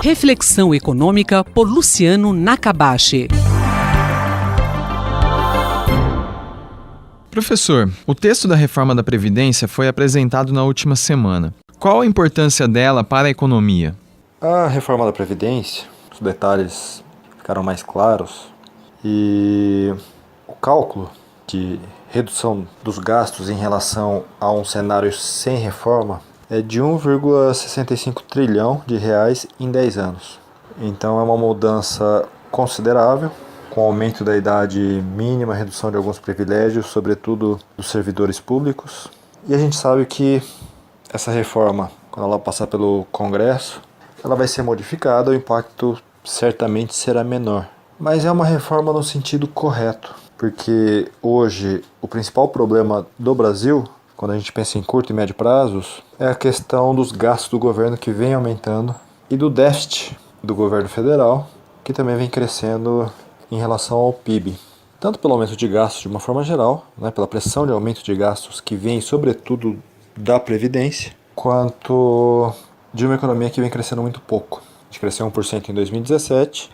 Reflexão econômica por Luciano Nakabashi. Professor, o texto da reforma da Previdência foi apresentado na última semana. Qual a importância dela para a economia? A reforma da Previdência, os detalhes ficaram mais claros e o cálculo de redução dos gastos em relação a um cenário sem reforma é de 1,65 trilhão de reais em 10 anos. Então é uma mudança considerável, com aumento da idade mínima, redução de alguns privilégios, sobretudo dos servidores públicos. E a gente sabe que essa reforma, quando ela passar pelo Congresso, ela vai ser modificada, o impacto certamente será menor. Mas é uma reforma no sentido correto, porque hoje o principal problema do Brasil, quando a gente pensa em curto e médio prazos, é a questão dos gastos do governo que vem aumentando e do déficit do governo federal, que também vem crescendo em relação ao PIB. Tanto pelo aumento de gastos de uma forma geral, pela pressão de aumento de gastos que vem sobretudo da Previdência, quanto de uma economia que vem crescendo muito pouco. A gente cresceu 1% em 2017,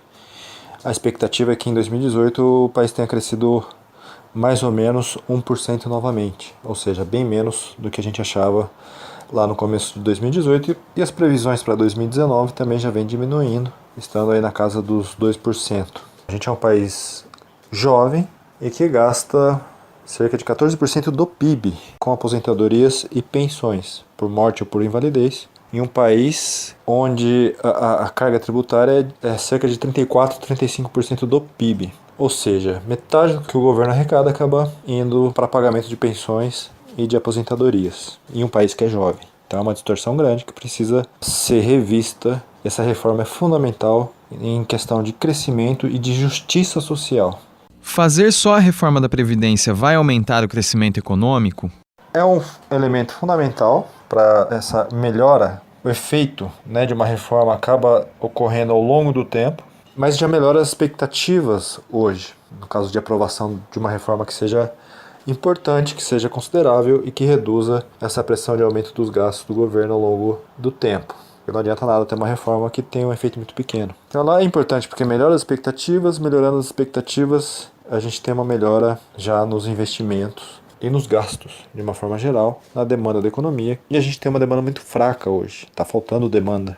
a expectativa é que em 2018 o país tenha crescido mais ou menos 1% novamente, ou seja, bem menos do que a gente achava lá no começo de 2018, e as previsões para 2019 também já vem diminuindo, estando aí na casa dos 2%. A gente é um país jovem e que gasta cerca de 14% do PIB com aposentadorias e pensões, por morte ou por invalidez, em um país onde a carga tributária é cerca de 34%, 35% do PIB. Ou seja, metade do que o governo arrecada acaba indo para pagamento de pensões e de aposentadorias, em um país que é jovem. Então é uma distorção grande que precisa ser revista. Essa reforma é fundamental em questão de crescimento e de justiça social. Fazer só a reforma da Previdência vai aumentar o crescimento econômico? É um elemento fundamental para essa melhora. O efeito de uma reforma acaba ocorrendo ao longo do tempo, mas já melhora as expectativas hoje, no caso de aprovação de uma reforma que seja importante, que seja considerável e que reduza essa pressão de aumento dos gastos do governo ao longo do tempo. Porque não adianta nada ter uma reforma que tem um efeito muito pequeno. Então ela é importante porque melhora as expectativas, melhorando as expectativas, a gente tem uma melhora já nos investimentos e nos gastos, de uma forma geral, na demanda da economia. E a gente tem uma demanda muito fraca hoje, está faltando demanda.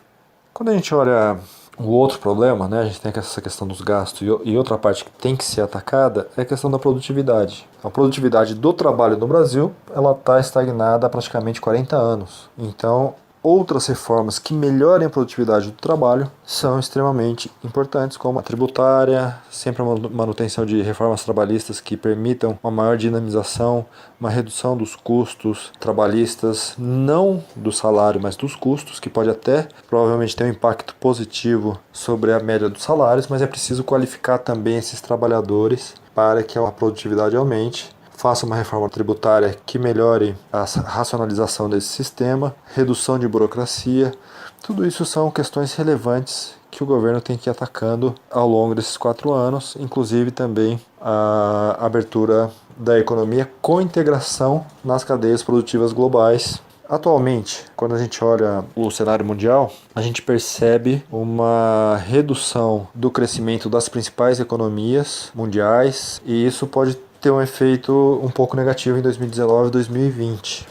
Quando a gente olha o outro problema, a gente tem essa questão dos gastos, e outra parte que tem que ser atacada é a questão da produtividade. A produtividade do trabalho no Brasil, ela está estagnada há praticamente 40 anos. Então, outras reformas que melhorem a produtividade do trabalho são extremamente importantes, como a tributária, sempre a manutenção de reformas trabalhistas que permitam uma maior dinamização, uma redução dos custos trabalhistas, não do salário, mas dos custos, que pode até provavelmente ter um impacto positivo sobre a média dos salários, mas é preciso qualificar também esses trabalhadores para que a produtividade aumente. Faça uma reforma tributária que melhore a racionalização desse sistema, redução de burocracia. Tudo isso são questões relevantes que o governo tem que ir atacando ao longo desses 4 anos, inclusive também a abertura da economia com integração nas cadeias produtivas globais. Atualmente, quando a gente olha o cenário mundial, a gente percebe uma redução do crescimento das principais economias mundiais, e isso pode ter um efeito um pouco negativo em 2019 e 2020.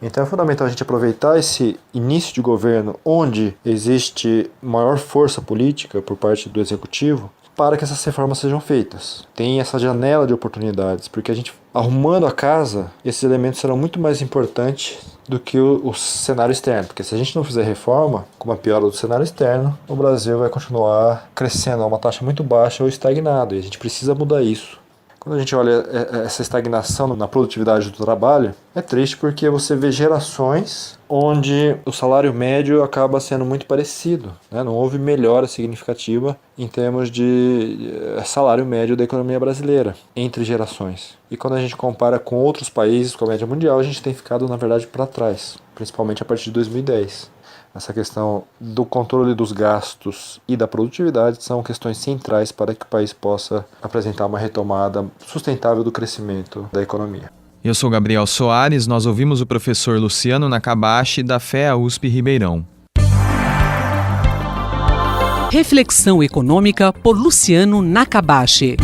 Então é fundamental a gente aproveitar esse início de governo onde existe maior força política por parte do executivo para que essas reformas sejam feitas. Tem essa janela de oportunidades, porque a gente arrumando a casa, esses elementos serão muito mais importantes do que o cenário externo, porque se a gente não fizer reforma, com a piora do cenário externo, o Brasil vai continuar crescendo a uma taxa muito baixa ou estagnado, e a gente precisa mudar isso. Quando a gente olha essa estagnação na produtividade do trabalho, é triste porque você vê gerações onde o salário médio acaba sendo muito parecido, Não houve melhora significativa em termos de salário médio da economia brasileira entre gerações. E quando a gente compara com outros países, com a média mundial, a gente tem ficado, na verdade, para trás, principalmente a partir de 2010. Essa questão do controle dos gastos e da produtividade são questões centrais para que o país possa apresentar uma retomada sustentável do crescimento da economia. Eu sou Gabriel Soares, nós ouvimos o professor Luciano Nakabashi da FEA USP Ribeirão. Reflexão econômica por Luciano Nakabashi.